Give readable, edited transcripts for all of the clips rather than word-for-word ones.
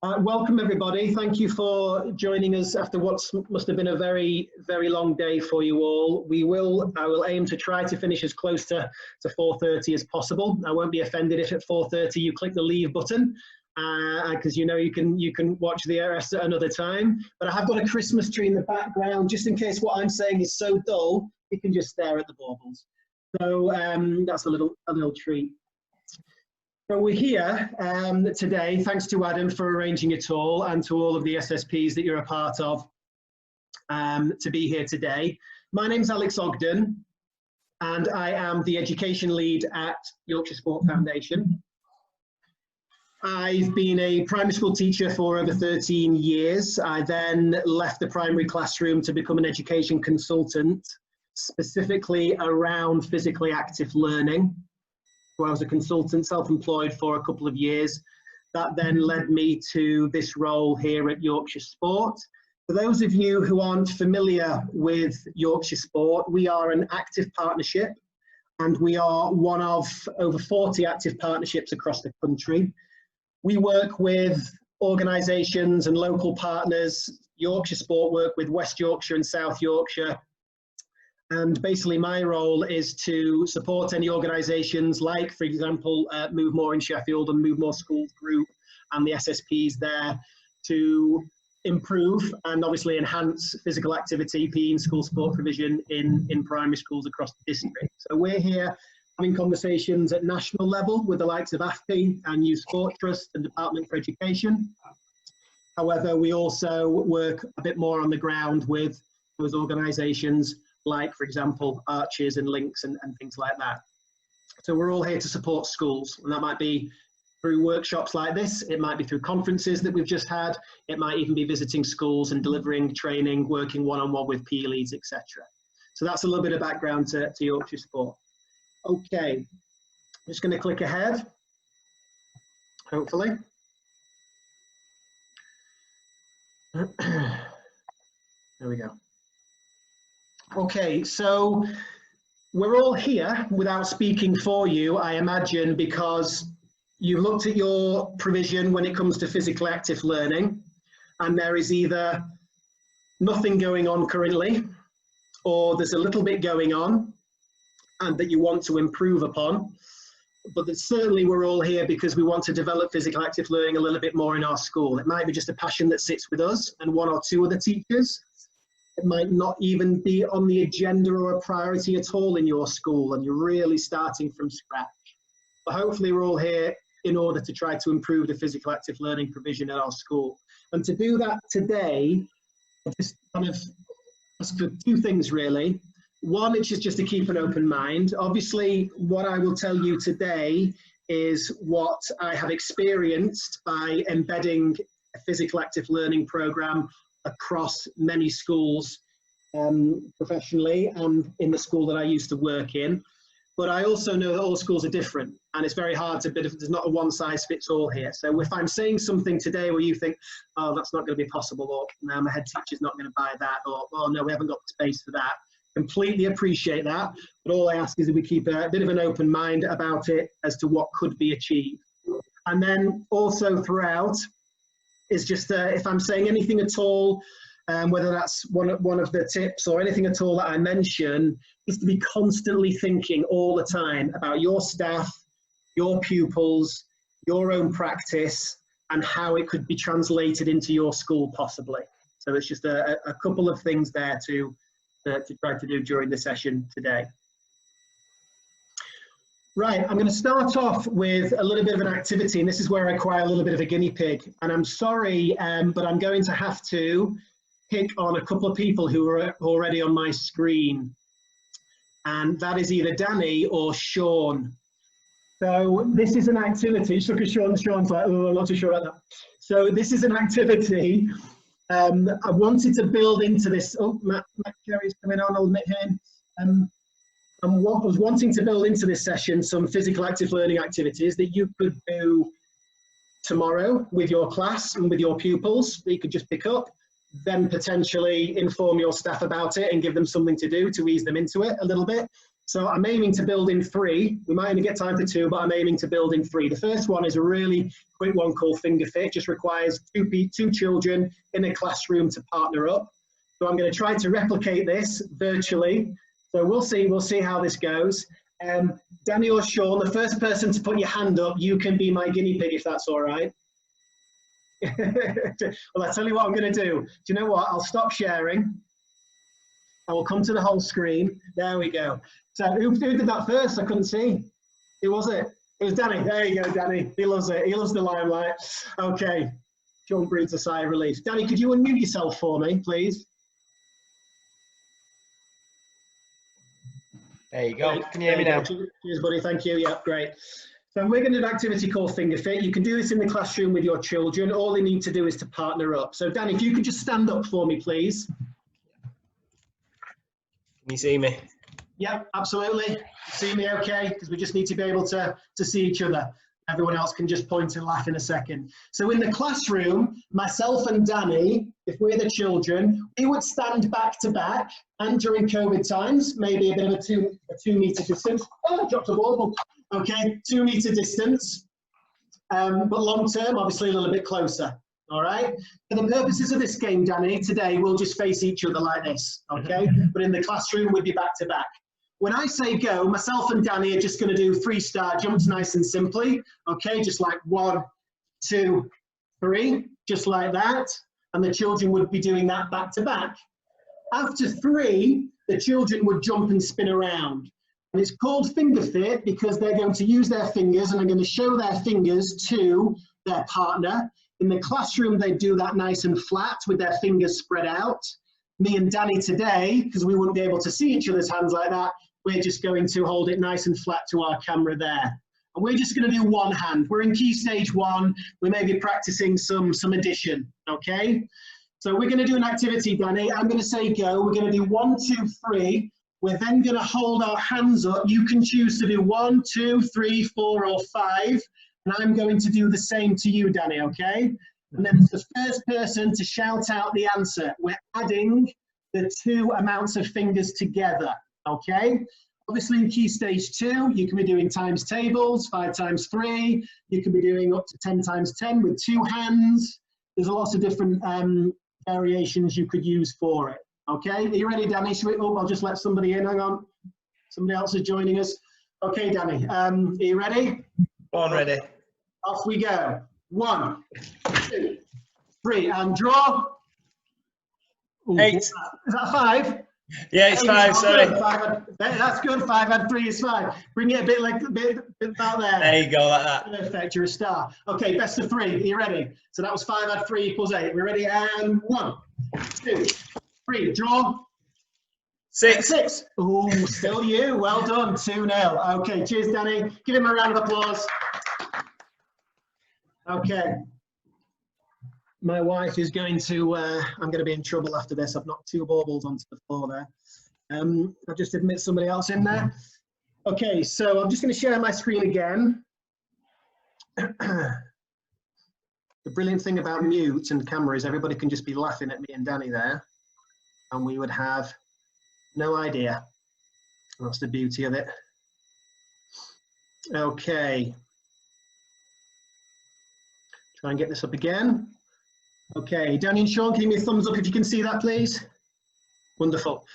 Welcome everybody. Thank you for joining us after what must have been a very, very long day for you all. I will aim to try to finish as close to 4:30 as possible. I won't be offended if at 4:30 you click the leave button, because you know you can watch the rest at another time. But I have got a Christmas tree in the background, just in case what I'm saying is so dull, you can just stare at the baubles. So that's a little treat. So we're here today, thanks to Adam for arranging it all, and to all of the SSPs that you're a part of to be here today. My name's Alex Ogden, and I am the education lead at Yorkshire Sport Foundation. I've been a primary school teacher for over 13 years. I then left the primary classroom to become an education consultant, specifically around physically active learning. I was a consultant, self-employed for a couple of years. That then led me to this role here at Yorkshire Sport. For those of you who aren't familiar with Yorkshire Sport, we are an active partnership, and we are one of over 40 active partnerships across the country. We work with organisations and local partners. Yorkshire Sport work with West Yorkshire and South Yorkshire. And basically my role is to support any organisations like, for example, Move More in Sheffield and Move More Schools Group and the SSPs there to improve and obviously enhance physical activity, PE and school sport provision in primary schools across the district. So we're here having conversations at national level with the likes of AFPI and Youth Sport Trust and Department for Education. However, we also work a bit more on the ground with those organisations like, for example, Arches and Links and things like that. So we're all here to support schools, and that might be through workshops like this, it might be through conferences that we've just had, it might even be visiting schools and delivering training, working one-on-one with PE leads, etc. So that's a little bit of background to Yorkshire Sport. Okay, I'm just going to click ahead, hopefully. There we go. Okay, so we're all here without speaking for you, I imagine, because you've looked at your provision when it comes to physically active learning, and there is either nothing going on currently, or there's a little bit going on and that you want to improve upon. But certainly we're all here because we want to develop physical active learning a little bit more in our school. It might be just a passion that sits with us and one or two other teachers. It might not even be on the agenda or a priority at all in your school, and you're really starting from scratch. But hopefully we're all here in order to try to improve the physical active learning provision at our school. And to do that today, I just kind of ask for two things really. One, which is just to keep an open mind. Obviously, what I will tell you today is what I have experienced by embedding a physical active learning program across many schools professionally and in the school that I used to work in. But I also know that all schools are different, and it's very hard to there's not a one size fits all here. So if I'm saying something today where you think, oh, that's not going to be possible, or no, my head teacher's not going to buy that, or oh no, we haven't got the space for that, completely appreciate that. But all I ask is that we keep a bit of an open mind about it as to what could be achieved. And then also throughout, is just if I'm saying anything at all, whether that's one of the tips or anything at all that I mention, is to be constantly thinking all the time about your staff, your pupils, your own practice, and how it could be translated into your school possibly. So it's just a couple of things there to try to do during the session today. Right, I'm going to start off with a little bit of an activity, and this is where I require a little bit of a guinea pig. And I'm sorry, but I'm going to have to pick on a couple of people who are already on my screen. And that is either Danny or Sean. So this is an activity. Just look at Sean. Sean's like, oh, I'm not too sure about that. So this is an activity I wanted to build into this. Oh, Matt Kerry's coming on, I'll admit him. I was wanting to build into this session some physical active learning activities that you could do tomorrow with your class and with your pupils that you could just pick up, then potentially inform your staff about it and give them something to do to ease them into it a little bit. So I'm aiming to build in 3. We might only get time for 2, but I'm aiming to build in 3. The first one is a really quick one called Finger Fit. It just requires two children in a classroom to partner up. So I'm going to try to replicate this virtually. So we'll see how this goes. Danny or Sean, the first person to put your hand up, you can be my guinea pig if that's all right. Well, I'll tell you what I'm going to do. Do you know what? I'll stop sharing. I will come to the whole screen. There we go. So who did that first? I couldn't see. Who was it? It was Danny. There you go, Danny. He loves it. He loves the limelight. Okay. Sean breathes a sigh of relief. Danny, could you unmute yourself for me, please? There you go. Can you hear me now? Cheers, buddy. Thank you. Yeah, great. So we're going to do an activity called Finger Fit. You can do this in the classroom with your children. All they need to do is to partner up. So Danny, if you could just stand up for me, please. Can you see me? Yeah, absolutely. See me okay? Because we just need to be able to see each other. Everyone else can just point and laugh in a second. So in the classroom, myself and Danny, if we're the children, we would stand back to back, and during COVID times, maybe a bit of a 2 meter distance. Oh, I dropped a ball. Okay, 2 meter distance. But long term, obviously a little bit closer. All right. For the purposes of this game, Danny, today we'll just face each other like this. Okay. But in the classroom, we'd be back to back. When I say go, myself and Danny are just going to do 3-star jumps nice and simply. Okay, just like 1, 2, 3, just like that. And the children would be doing that back to back. After 3, the children would jump and spin around. And it's called Finger Fit because they're going to use their fingers and they're going to show their fingers to their partner. In the classroom, they do that nice and flat with their fingers spread out. Me and Danny today, because we wouldn't be able to see each other's hands like that, we're just going to hold it nice and flat to our camera there. And we're just going to do one hand. We're in key stage 1. We may be practicing some addition, okay? So we're going to do an activity, Danny. I'm going to say go. We're going to do 1, 2, 3. We're then going to hold our hands up. You can choose to do 1, 2, 3, 4, or 5. And I'm going to do the same to you, Danny, okay? And then it's the first person to shout out the answer. We're adding the 2 amounts of fingers together. Okay, obviously in key stage 2, you can be doing times tables, 5 times 3. You can be doing up to 10 times 10 with 2 hands. There's lots of different variations you could use for it. Okay, are you ready, Danny? Oh, I'll just let somebody in. Hang on. Somebody else is joining us. Okay, Danny, are you ready? Born ready. Off we go. 1, 2, 3, and draw. Ooh, 8. Is that 5? Yeah, it's 5, sorry. That's good. 5 and 3 is 5. Bring it a bit about there. There you go, like that. Perfect, you're a star. Okay, best of 3. Are you ready? So that was 5 and 3 equals 8. We're ready, and 1, 2, 3. Draw. 6. 6. Ooh, still you. Well done. 2-0. Okay, cheers, Danny. Give him a round of applause. Okay. My wife is going to, I'm going to be in trouble after this. I've knocked 2 baubles onto the floor there. I'll just admit somebody else in there. Okay, so I'm just going to share my screen again. The brilliant thing about mute and camera is everybody can just be laughing at me and Danny there, and we would have no idea. That's the beauty of it. Okay. Try and get this up again. Okay, Danny and Sean, can you give me a thumbs up if you can see that, please? Wonderful.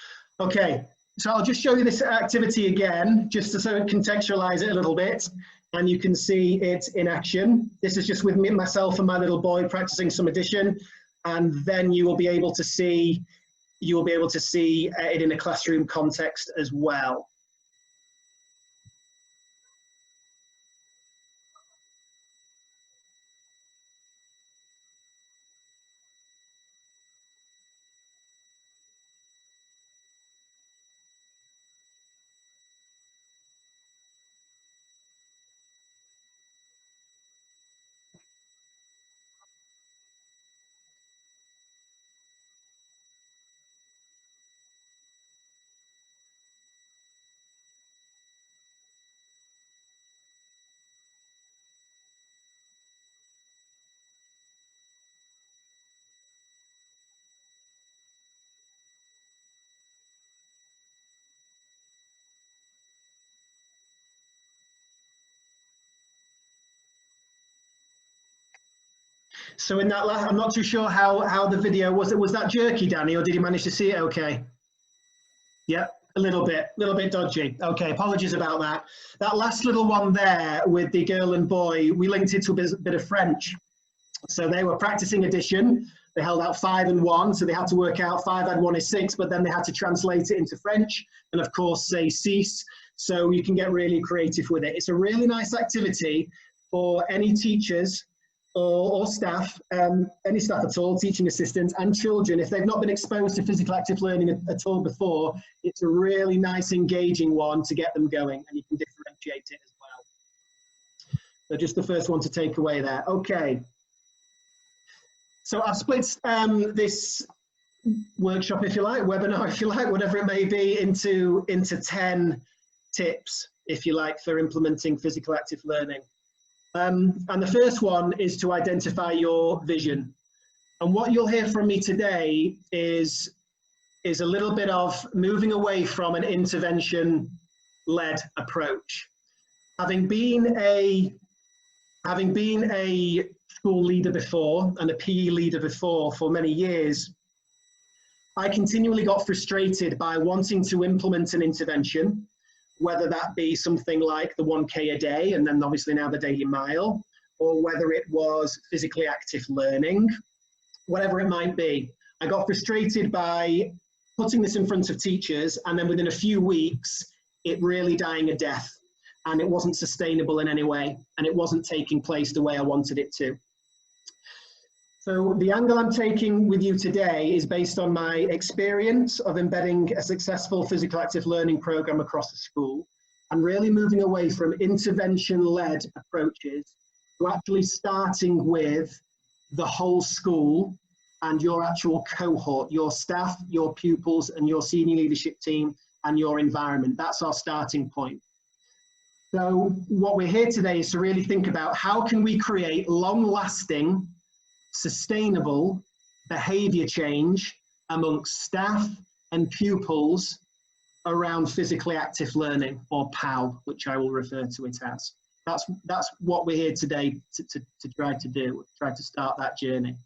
Okay, so I'll just show you this activity again, just to sort of contextualize it a little bit, and you can see it in action. This is just with me, myself and my little boy practicing some addition, and then you will be able to see it in a classroom context as well. So in that last, I'm not too sure how the video was. Was that jerky, Danny, or did you manage to see it okay? Yeah, a little bit dodgy. Okay, apologies about that. That last little one there with the girl and boy, we linked it to a bit of French. So they were practicing addition. They held out 5 and 1, so they had to work out 5 add 1 is 6, but then they had to translate it into French and of course say cease. So you can get really creative with it. It's a really nice activity for any teachers or staff, any staff at all, teaching assistants and children. If they've not been exposed to physical active learning at all before, it's a really nice engaging one to get them going, and you can differentiate it as well. So just the first one to take away there. Okay. So I've split this workshop, if you like, webinar, if you like, whatever it may be, into 10 tips, if you like, for implementing physical active learning. And the first one is to identify your vision. And what you'll hear from me today is a little bit of moving away from an intervention-led approach. Having been a school leader before and a PE leader before for many years, I continually got frustrated by wanting to implement an intervention, whether that be something like the 1K a day and then obviously now the daily mile, or whether it was physically active learning, whatever it might be. I got frustrated by putting this in front of teachers and then within a few weeks, it really dying a death. And it wasn't sustainable in any way, and it wasn't taking place the way I wanted it to. So the angle I'm taking with you today is based on my experience of embedding a successful physical active learning program across the school, and really moving away from intervention-led approaches to actually starting with the whole school and your actual cohort, your staff, your pupils, and your senior leadership team, and your environment. That's our starting point. So what we're here today is to really think about how can we create long-lasting, sustainable behaviour change amongst staff and pupils around physically active learning, or PAL, which I will refer to it as. That's what we're here today to try to do, try to start that journey.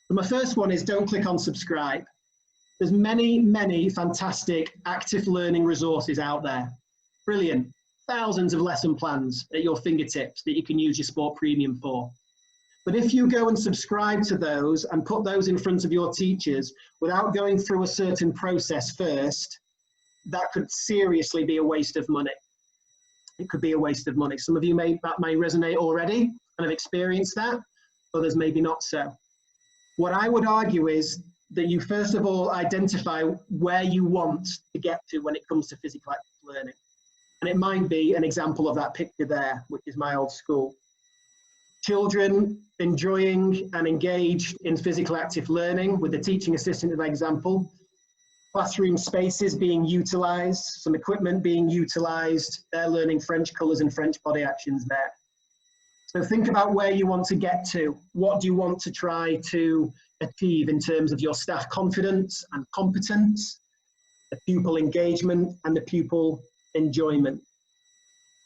So my first one is don't click on subscribe. There's many fantastic active learning resources out there. Brilliant. Thousands of lesson plans at your fingertips that you can use your Sport Premium for. But if you go and subscribe to those and put those in front of your teachers without going through a certain process first, that could seriously be a waste of money. It could be a waste of money. Some of you that may resonate already and have experienced that, others maybe not so. What I would argue is that you first of all identify where you want to get to when it comes to physical active learning. And it might be an example of that picture there, which is my old school. Children enjoying and engaged in physical active learning with the teaching assistant as an example. Classroom spaces being utilised, some equipment being utilised. They're learning French colours and French body actions there. So think about where you want to get to. What do you want to try to achieve in terms of your staff confidence and competence, the pupil engagement and the pupil enjoyment.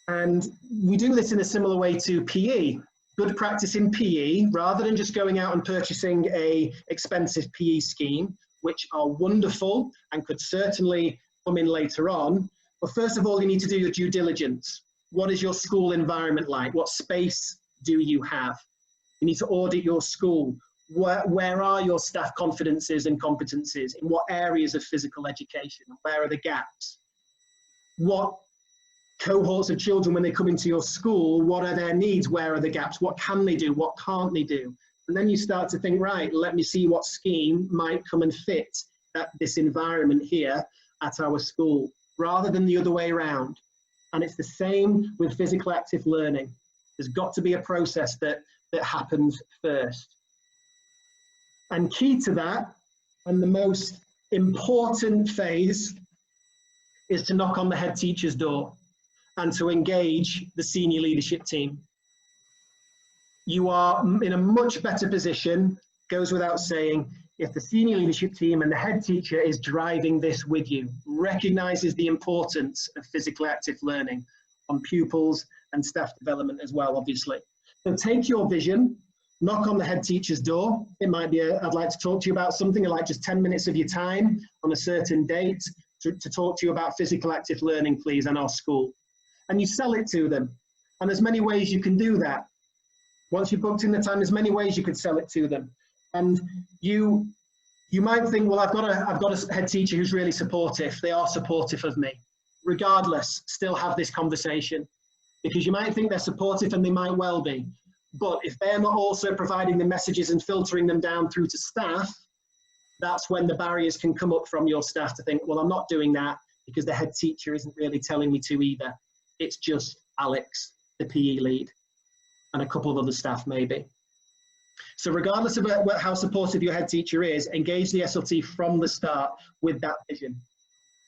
And we do this in a similar way to PE. Good practice in PE, rather than just going out and purchasing an expensive PE scheme, which are wonderful and could certainly come in later on. But first of all, you need to do your due diligence. What is your school environment like? What space do you have? You need to audit your school. Where are your staff confidences and competencies? In what areas of physical education? Where are the gaps? What cohorts of children, when they come into your school, what are their needs? Where are the gaps? What can they do? What can't they do? And then you start to think, right, let me see what scheme might come and fit this environment here at our school, rather than the other way around. And it's the same with physical active learning. There's got to be a process that happens first. And key to that, and the most important phase, is to knock on the head teacher's door and to engage the senior leadership team. You are in a much better position, goes without saying, if the senior leadership team and the head teacher is driving this with you, recognises the importance of physical active learning on pupils and staff development as well, obviously. So take your vision, knock on the head teacher's door. It might be, I'd like to talk to you about something, like just 10 minutes of your time on a certain date to talk to you about physical active learning, please, and our school. And you sell it to them. And there's many ways you can do that. Once you've booked in the time, there's many ways you could sell it to them. And you might think, well, I've got a head teacher who's really supportive. They are supportive of me. Regardless, still have this conversation, because you might think they're supportive, and they might well be. But if they're not also providing the messages and filtering them down through to staff, that's when the barriers can come up from your staff to think, well, I'm not doing that because the head teacher isn't really telling me to either. It's just Alex, the PE lead, and a couple of other staff maybe. So regardless of how supportive your head teacher is, engage the SLT from the start with that vision.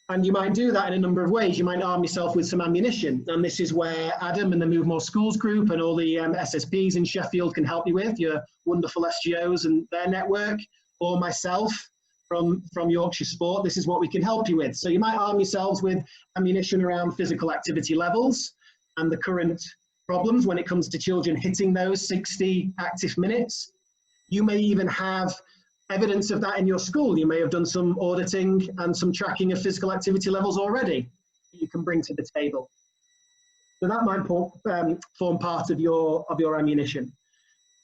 And you might do that in a number of ways. You might arm yourself with some ammunition. And this is where Adam and the Move More Schools group and all the SSPs in Sheffield can help you with, your wonderful SGOs and their network, or myself from Yorkshire Sport. This is what we can help you with. So you might arm yourselves with ammunition around physical activity levels and the current problems when it comes to children hitting those 60 active minutes. You may even have evidence of that in your school. You may have done some auditing and some tracking of physical activity levels already that you can bring to the table. So that might form part of your ammunition.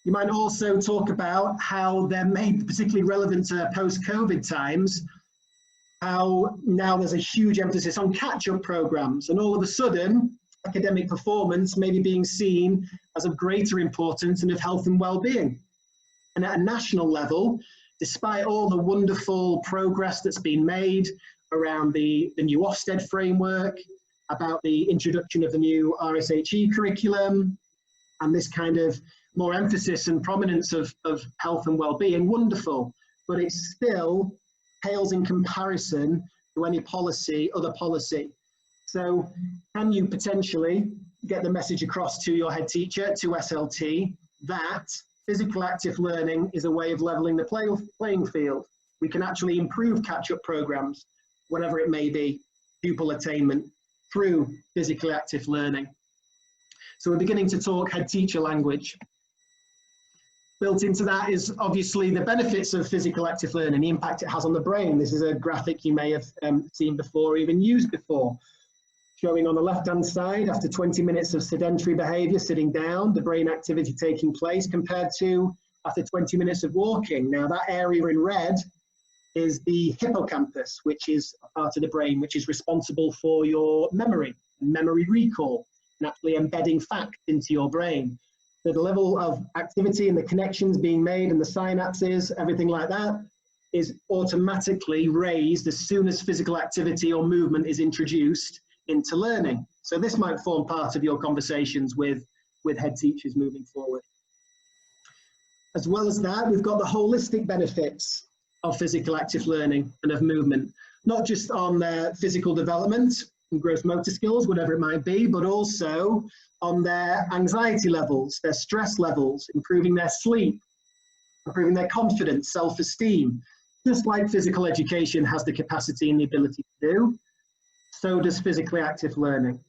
You might also talk about how there may be particularly relevant to post-COVID times, how now there's a huge emphasis on catch-up programs, and all of a sudden academic performance may be being seen as of greater importance and of health and well-being. And at a national level, despite all the wonderful progress that's been made around the new Ofsted framework, about the introduction of the new RSHE curriculum, and this kind of more emphasis and prominence of health and well-being, wonderful, but it still pales in comparison to any other policy. So can you potentially get the message across to your head teacher, to SLT, that physical active learning is a way of leveling the playing field? We can actually improve catch-up programs, whatever it may be, pupil attainment, through physically active learning. So we're beginning to talk head teacher language. Built into that is obviously the benefits of physical active learning, the impact it has on the brain. This is a graphic you may have seen before, or even used before, showing on the left-hand side, after 20 minutes of sedentary behavior, sitting down, the brain activity taking place, compared to after 20 minutes of walking. Now that area in red is the hippocampus, which is a part of the brain which is responsible for your memory recall, and actually embedding facts into your brain. So the level of activity and the connections being made and the synapses, everything like that, is automatically raised as soon as physical activity or movement is introduced into learning. So this might form part of your conversations with head teachers moving forward. As well as that, we've got the holistic benefits of physical active learning and of movement, not just on their physical development and gross motor skills, whatever it might be, but also on their anxiety levels, their stress levels, improving their sleep, improving their confidence, self-esteem. Just like physical education has the capacity and the ability to do, so does physically active learning.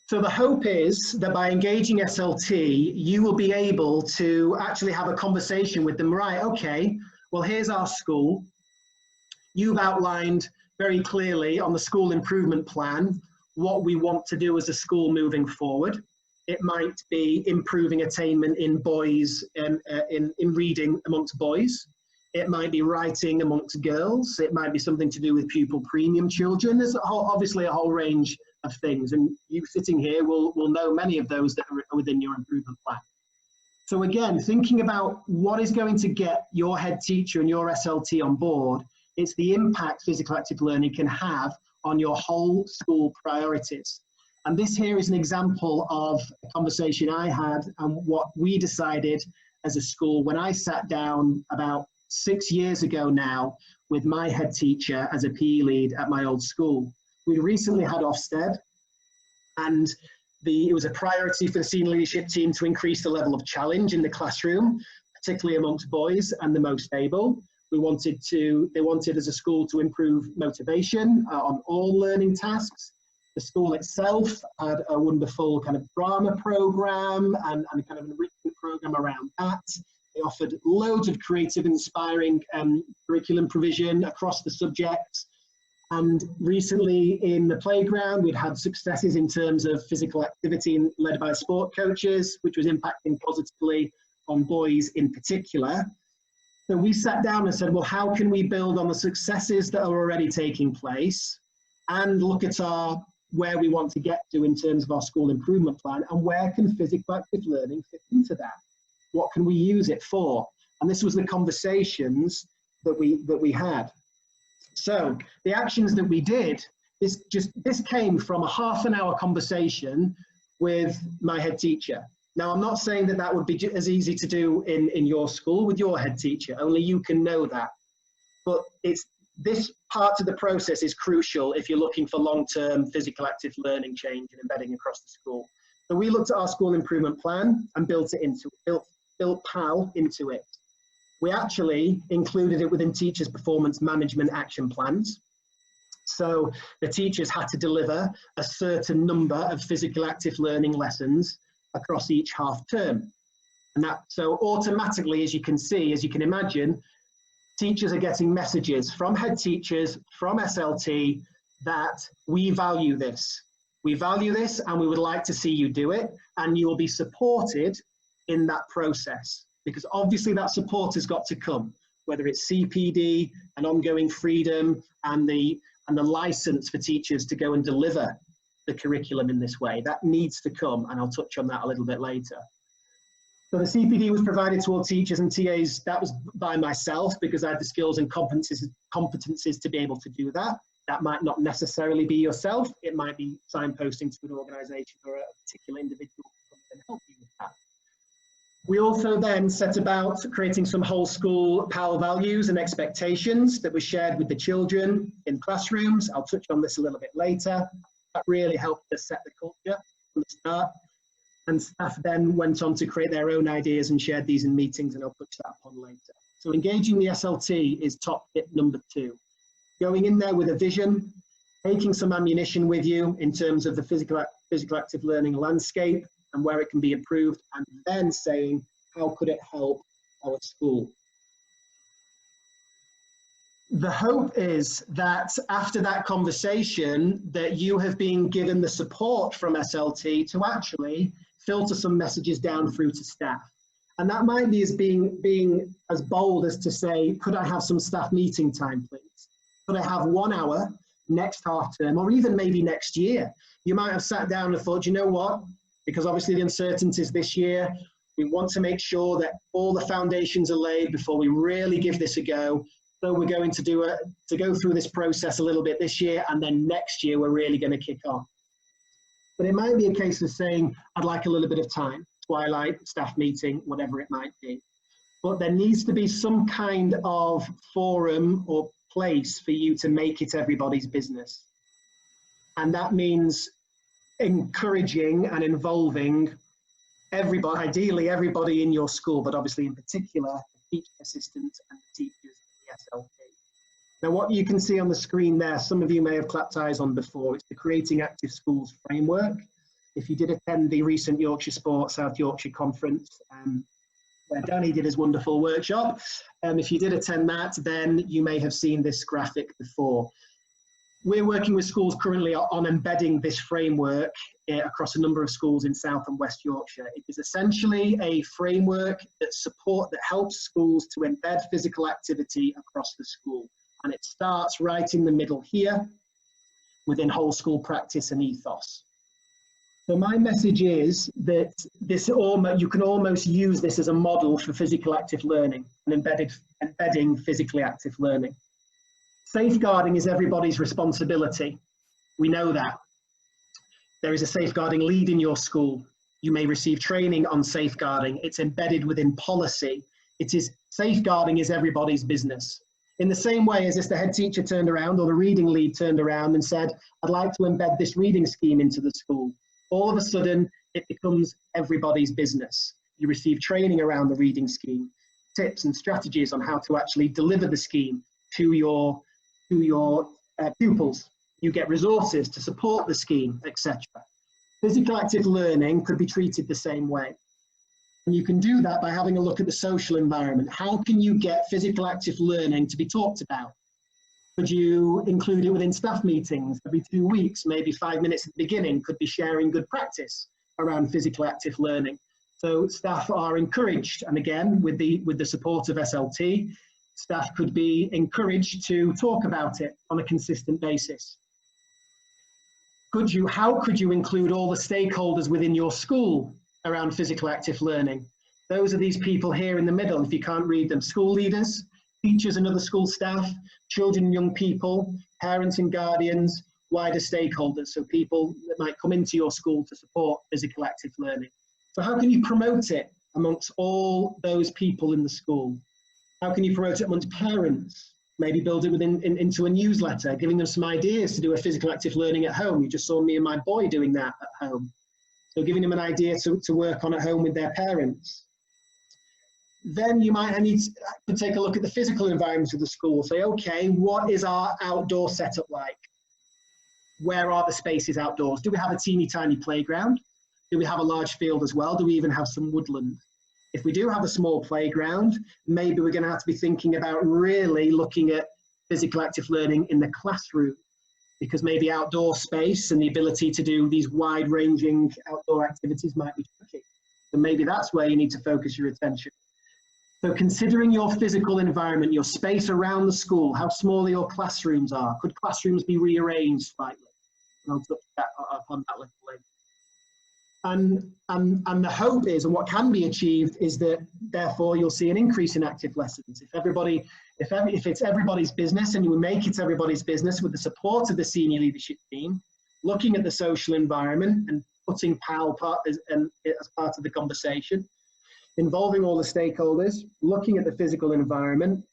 So the hope is that by engaging SLT, you will be able to actually have a conversation with them. Right, okay, well, here's our school. You've outlined very clearly on the school improvement plan what we want to do as a school moving forward. It might be improving attainment in boys, in reading amongst boys. It might be writing amongst girls. It might be something to do with pupil premium children. There's obviously a whole range of things, and you sitting here will know many of those that are within your improvement plan. So again, thinking about what is going to get your head teacher and your SLT on board, it's the impact physical active learning can have on your whole school priorities. And this here is an example of a conversation I had and what we decided as a school when I sat down about 6 years ago now with my head teacher as a PE lead at my old school. We recently had Ofsted, and it was a priority for the senior leadership team to increase the level of challenge in the classroom, particularly amongst boys and the most able. They wanted as a school to improve motivation on all learning tasks. The school itself had a wonderful kind of drama program and kind of an enrichment program around that. They offered loads of creative, inspiring curriculum provision across the subjects. And recently in the playground, we'd had successes in terms of physical activity led by sport coaches, which was impacting positively on boys in particular. So we sat down and said, well, how can we build on the successes that are already taking place and look at where we want to get to in terms of our school improvement plan, and where can physical active learning fit into that? What can we use it for? And this was the conversations that we had. So the actions that we did, this came from a half-an-hour conversation with my head teacher. Now, I'm not saying that that would be as easy to do in your school with your head teacher, only you can know that. But this part of the process is crucial if you're looking for long-term physical active learning change and embedding across the school. So we looked at our school improvement plan and built PAL into it. We actually included it within teachers' performance management action plans. So the teachers had to deliver a certain number of physical active learning lessons across each half term. And so automatically, as you can see, as you can imagine, teachers are getting messages from head teachers, from SLT, that we value this. We value this and we would like to see you do it, and you will be supported in that process, because obviously that support has got to come, whether it's CPD and ongoing freedom and the license for teachers to go and deliver the curriculum in this way. That needs to come, and I'll touch on that a little bit later. So the CPD was provided to all teachers and TAs. That was by myself because I had the skills and competencies to be able to do that. That might not necessarily be yourself. It might be signposting to an organisation or a particular individual who can help you with that. We also then set about creating some whole school PAL values and expectations that were shared with the children in classrooms. I'll touch on this a little bit later. That really helped us set the culture from the start. And staff then went on to create their own ideas and shared these in meetings, and I'll touch that upon later. So engaging the SLT is top tip number 2. Going in there with a vision, taking some ammunition with you in terms of the physical active learning landscape and where it can be improved, and then saying, how could it help our school? The hope is that after that conversation that you have been given the support from SLT to actually filter some messages down through to staff. And that might be as being as bold as to say, could I have some staff meeting time, please? Could I have 1 hour next half term, or even maybe next year? You might have sat down and thought, you know what? Because obviously the uncertainties this year, we want to make sure that all the foundations are laid before we really give this a go. So we're going to go through this process a little bit this year, and then next year we're really going to kick on. But it might be a case of saying, I'd like a little bit of time, twilight, staff meeting, whatever it might be. But there needs to be some kind of forum or place for you to make it everybody's business. And that means encouraging and involving everybody, ideally everybody in your school, but obviously in particular, the teaching assistants and the teachers in the SLT. Now, what you can see on the screen there, some of you may have clapped eyes on before, it's the Creating Active Schools framework. If you did attend the recent Yorkshire Sport South Yorkshire conference, where Danny did his wonderful workshop, if you did attend that, then you may have seen this graphic before. We're working with schools currently on embedding this framework across a number of schools in South and West Yorkshire. It is essentially a framework that helps schools to embed physical activity across the school. And it starts right in the middle here within whole school practice and ethos. So my message is that you can almost use this as a model for physical active learning and embedding physically active learning. Safeguarding is everybody's responsibility. We know that. There is a safeguarding lead in your school. You may receive training on safeguarding. It's embedded within policy. Safeguarding is everybody's business. In the same way as if the head teacher turned around or the reading lead turned around and said, I'd like to embed this reading scheme into the school. All of a sudden, it becomes everybody's business. You receive training around the reading scheme, tips and strategies on how to actually deliver the scheme to your pupils. You get resources to support the scheme, etc. Physical active learning could be treated the same way. And you can do that by having a look at the social environment. How can you get physical active learning to be talked about? Could you include it within staff meetings every 2 weeks? Maybe 5 minutes at the beginning could be sharing good practice around physical active learning. So staff are encouraged, and again, with the support of SLT, staff could be encouraged to talk about it on a consistent basis. How could you include all the stakeholders within your school around physical active learning? Those are these people here in the middle, if you can't read them: school leaders, teachers and other school staff, children and young people, parents and guardians, wider stakeholders, so people that might come into your school to support physical active learning. So how can you promote it amongst all those people in the school? How can you promote it amongst parents? Maybe build it into a newsletter, giving them some ideas to do a physical active learning at home. You just saw me and my boy doing that at home. So giving them an idea to work on at home with their parents. Then you might need to take a look at the physical environment of the school. Say, okay, what is our outdoor setup like? Where are the spaces outdoors? Do we have a teeny tiny playground? Do we have a large field as well? Do we even have some woodland? If we do have a small playground, maybe we're going to have to be thinking about really looking at physical active learning in the classroom, because maybe outdoor space and the ability to do these wide-ranging outdoor activities might be tricky. So maybe that's where you need to focus your attention. So considering your physical environment, your space around the school, how small your classrooms are. Could classrooms be rearranged slightly? And I'll touch upon that a little later. And the hope is, and what can be achieved, is that therefore you'll see an increase in active lessons. If it's everybody's business, and you make it everybody's business with the support of the senior leadership team, looking at the social environment and putting PAL as part of the conversation, involving all the stakeholders, looking at the physical environment,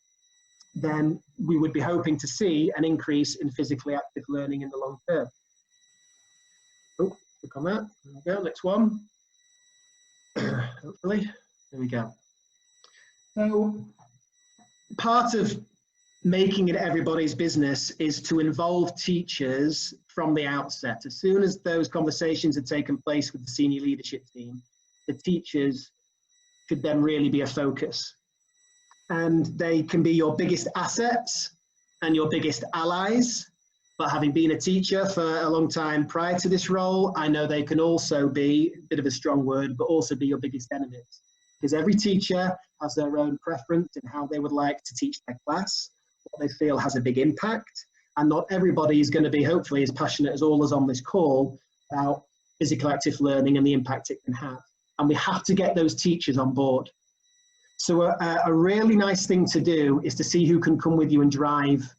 then we would be hoping to see an increase in physically active learning in the long term. Oh, click on that. There we go. Next one. Hopefully. There we go. So part of making it everybody's business is to involve teachers from the outset. As soon as those conversations have taken place with the senior leadership team, the teachers should then really be a focus. And they can be your biggest assets and your biggest allies. But having been a teacher for a long time prior to this role, I know they can also be, a bit of a strong word, but also be your biggest enemies. Because every teacher has their own preference in how they would like to teach their class, what they feel has a big impact. And not everybody is going to be, hopefully, as passionate as all us on this call about physical active learning and the impact it can have. And we have to get those teachers on board. So a really nice thing to do is to see who can come with you and drive,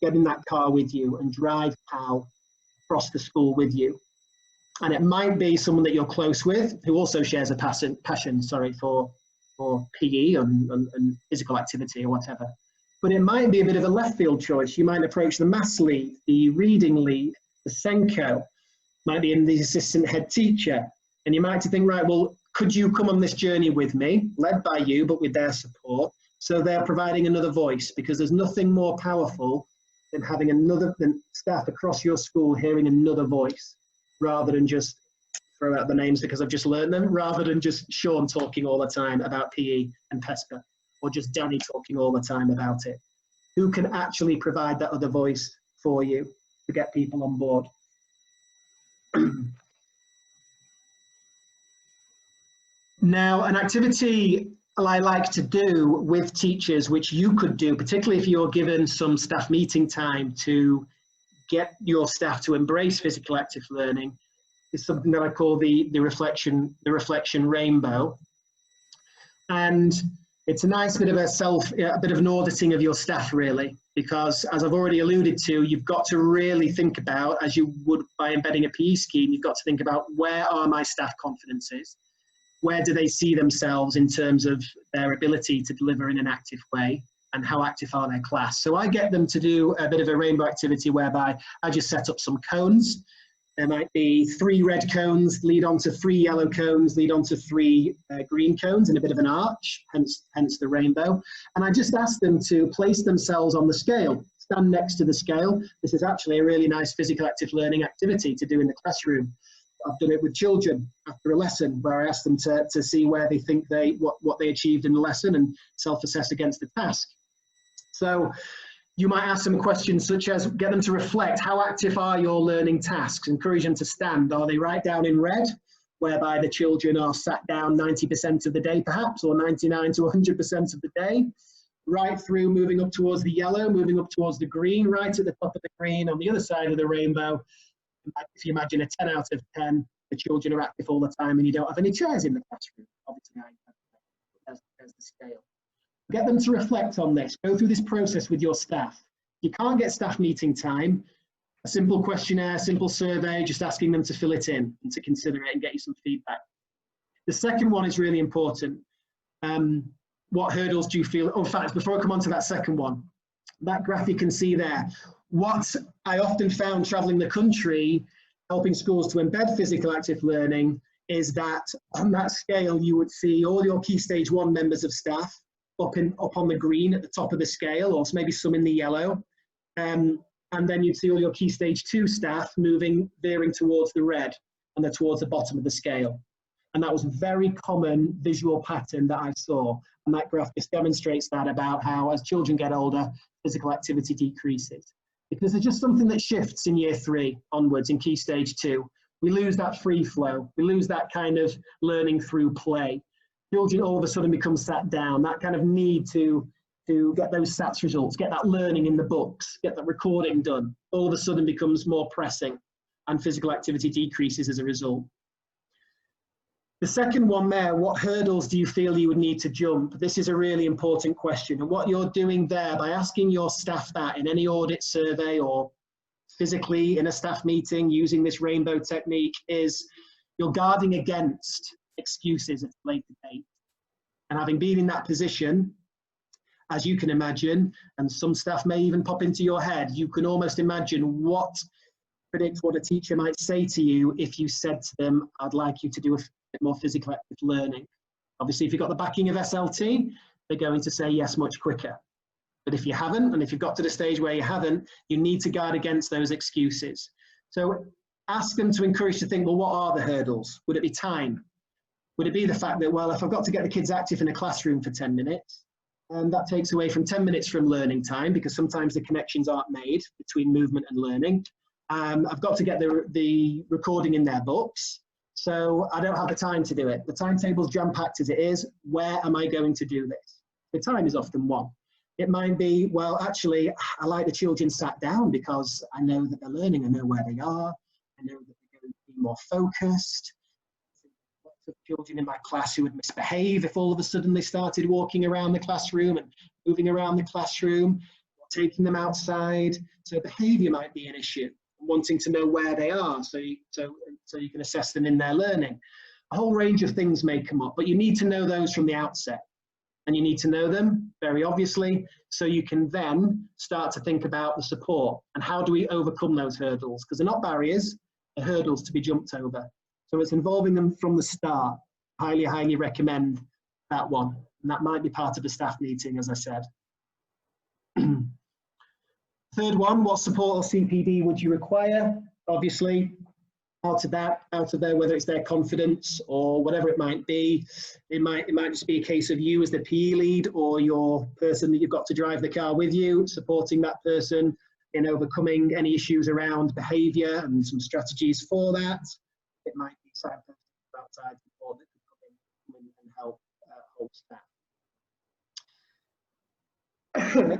get in that car with you and drive PAL across the school with you. And it might be someone that you're close with who also shares a passion for PE and physical activity or whatever. But it might be a bit of a left field choice. You might approach the maths lead, the reading lead, the Senko, might be in the assistant head teacher. And you might think, right, well, could you come on this journey with me, led by you, but with their support? So they're providing another voice, because there's nothing more powerful than having than staff across your school hearing another voice, rather than just throw out the names because I've just learned them, rather than just Sean talking all the time about PE and PESPA, or just Danny talking all the time about it. Who can actually provide that other voice for you to get people on board? Now, an activity I like to do with teachers, which you could do, particularly if you're given some staff meeting time to get your staff to embrace physical active learning, is something that I call the reflection rainbow. And it's a nice bit of a bit of an auditing of your staff, really, because as I've already alluded to, you've got to really think about, as you would by embedding a PE scheme, you've got to think about, where are my staff confidences? Where do they see themselves in terms of their ability to deliver in an active way, and how active are their class? So I get them to do a bit of a rainbow activity whereby I just set up some cones. There might be 3 red cones lead on to 3 yellow cones, lead on to 3 green cones, and a bit of an arch, hence the rainbow. And I just ask them to place themselves on the scale. stand next to the scale. This is actually a really nice physical active learning activity to do in the classroom. I've done it with children after a lesson where I ask them to see where they think what they achieved in the lesson and self-assess against the task. So you might ask some questions such as, get them to reflect, how active are your learning tasks? Encourage them to stand. Are they right down in red, whereby the children are sat down 90% of the day perhaps, or 99 to 100% of the day? Right through, moving up towards the yellow, moving up towards the green, right at the top of the green, on the other side of the rainbow. If you imagine a 10 out of 10, the children are active all the time and you don't have any chairs in the classroom. Obviously, there's the scale. Get them to reflect on this. Go through this process with your staff. You can't get staff meeting time. A simple questionnaire, simple survey, just asking them to fill it in and to consider it and get you some feedback. The second one is really important. What hurdles do you feel? Oh, in fact, before I come on to that second one, that graph you can see there. What I often found traveling the country, helping schools to embed physical active learning, is that on that scale, you would see all your Key Stage 1 members of staff up on the green at the top of the scale, or maybe some in the yellow. And then you'd see all your Key Stage 2 staff veering towards the red, and they're towards the bottom of the scale. And that was a very common visual pattern that I saw. And that graph just demonstrates that, about how as children get older, physical activity decreases. Because there's just something that shifts in year 3 onwards in Key Stage 2. We lose that free flow. We lose that kind of learning through play. Children all of a sudden become sat down. That kind of need to get those SATs results, get that learning in the books, get that recording done, all of a sudden becomes more pressing, and physical activity decreases as a result. The second one there, what hurdles do you feel you would need to jump? This is a really important question. And what you're doing there by asking your staff that in any audit survey or physically in a staff meeting using this rainbow technique is you're guarding against excuses at a later date. And having been in that position, as you can imagine, and some staff may even pop into your head, you can almost imagine predict what a teacher might say to you if you said to them, I'd like you to do a bit more physical active learning. Obviously, if you've got the backing of SLT, they're going to say yes much quicker. But if you haven't, and if you've got to the stage where you haven't, you need to guard against those excuses. So ask them to encourage to think, well, what are the hurdles? Would it be time? Would it be the fact that, well, if I've got to get the kids active in a classroom for 10 minutes, and that takes away from 10 minutes from learning time, because sometimes the connections aren't made between movement and learning. I've got to get the recording in their books, so I don't have the time to do it. The timetable's jam-packed as it is. Where am I going to do this? The time is often one. It might be, well, actually, I like the children sat down because I know that they're learning, I know where they are, I know that they're going to be more focused. Lots of children in my class who would misbehave if all of a sudden they started walking around the classroom and moving around the classroom, or taking them outside. So behavior might be an issue, wanting to know where they are so you can assess them in their learning. A whole range of things may come up, but you need to know those from the outset. And you need to know them very obviously, so you can then start to think about the support and how do we overcome those hurdles, because they're not barriers, they're hurdles to be jumped over. So it's involving them from the start. Highly, highly recommend that one. And that might be part of the staff meeting, as I said. Third one, what support or CPD would you require? Obviously, out of there, whether it's their confidence or whatever it might be. It might just be a case of you as the PE lead or your person that you've got to drive the car with you, supporting that person in overcoming any issues around behaviour and some strategies for that. It might be signposted outside support that could come in and help hold staff.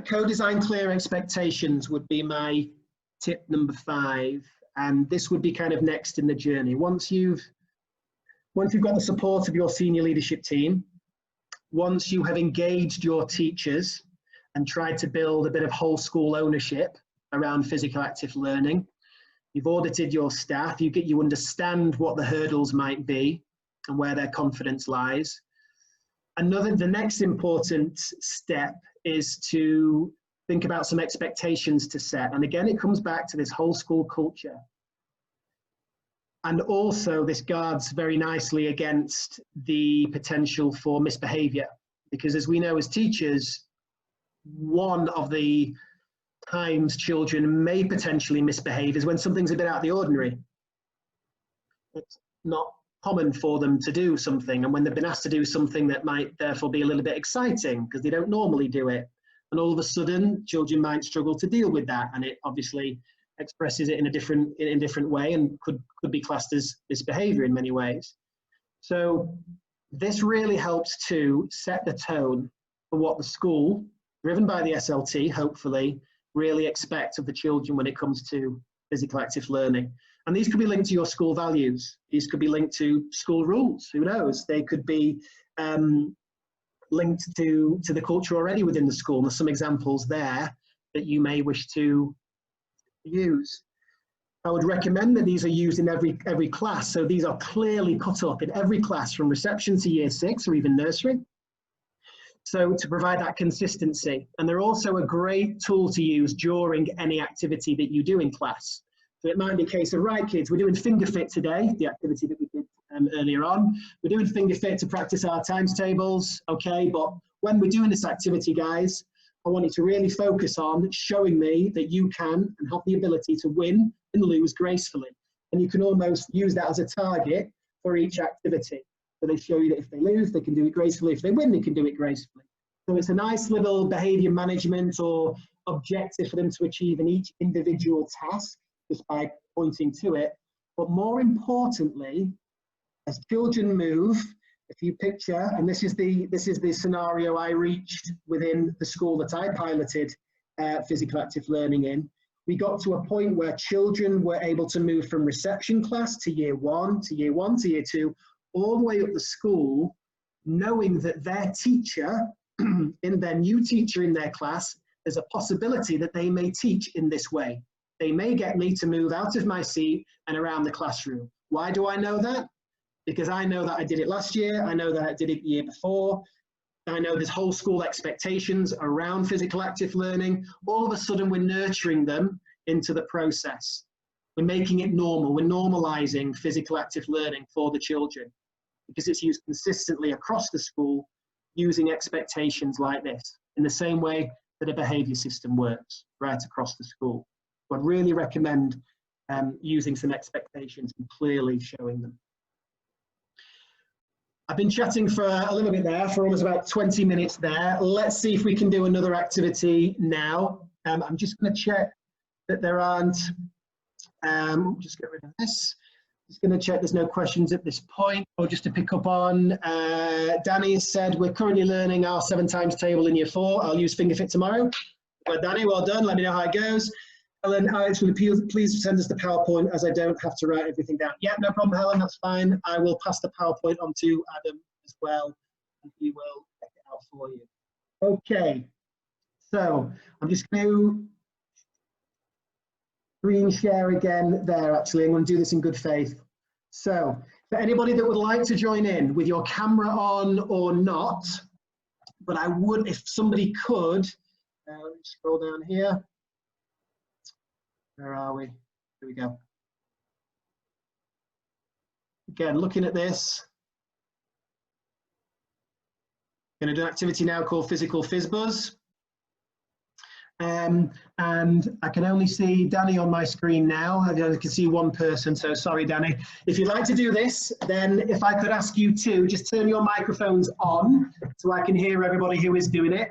Co-design clear expectations would be my tip number 5. And this would be kind of next in the journey. Once you've got the support of your senior leadership team, once you have engaged your teachers and tried to build a bit of whole school ownership around physical active learning, you've audited your staff, you understand what the hurdles might be and where their confidence lies. The next important step is to think about some expectations to set. And again, it comes back to this whole school culture. And also this guards very nicely against the potential for misbehavior. Because as we know as teachers, one of the times children may potentially misbehave is when something's a bit out of the ordinary. It's not common for them to do something, and when they've been asked to do something that might therefore be a little bit exciting because they don't normally do it, and all of a sudden children might struggle to deal with that, and it obviously expresses it in a different way and could be classed as misbehavior in many ways. So this really helps to set the tone for what the school, driven by the SLT, hopefully, really expect of the children when it comes to physical active learning. And these could be linked to your school values. These could be linked to school rules, who knows? They could be linked to the culture already within the school. There's some examples there that you may wish to use. I would recommend that these are used in every class. So these are clearly cut up in every class from reception to year 6 or even nursery. So to provide that consistency. And they're also a great tool to use during any activity that you do in class. So it might be a case of, right kids, we're doing finger fit today, the activity that we did earlier on. We're doing finger fit to practice our times tables, okay, but when we're doing this activity, guys, I want you to really focus on showing me that you can and have the ability to win and lose gracefully. And you can almost use that as a target for each activity. So they show you that if they lose, they can do it gracefully. If they win, they can do it gracefully. So it's a nice little behavior management or objective for them to achieve in each individual task, just by pointing to it. But more importantly, as children move, if you picture, and this is the scenario I reached within the school that I piloted physical active learning in, we got to a point where children were able to move from reception class to year 1, to year 1, to year 2, all the way up the school, knowing that their teacher, in their new teacher in their class, there's a possibility that they may teach in this way. They may get me to move out of my seat and around the classroom. Why do I know that? Because I know that I did it last year, I know that I did it the year before, I know there's whole school expectations around physical active learning. All of a sudden we're nurturing them into the process. We're making it normal, we're normalizing physical active learning for the children because it's used consistently across the school using expectations like this, in the same way that a behavior system works right across the school. I'd really recommend using some expectations and clearly showing them. I've been chatting for a little bit there, for almost about 20 minutes there. Let's see if we can do another activity now. I'm just going to check that there aren't, just get rid of this. Just going to check there's no questions at this point. Or just to pick up on, Danny has said, we're currently learning our 7 times table in year 4. I'll use finger fit tomorrow. Well, Danny, well done. Let me know how it goes. Helen, Alex, will you please send us the PowerPoint as I don't have to write everything down. Yeah, no problem, Helen, that's fine. I will pass the PowerPoint on to Adam as well, and he will check it out for you. Okay, so I'm just going to screen share again there, actually. I'm going to do this in good faith. So, for anybody that would like to join in with your camera on or not, but I would, if somebody could, let me scroll down here. Where are we? Here we go. Again, looking at this. Going to do an activity now called Physical Fizz. And I can only see Danny on my screen now. I can see one person, so sorry, Danny. If you'd like to do this, then if I could ask you to just turn your microphones on so I can hear everybody who is doing it.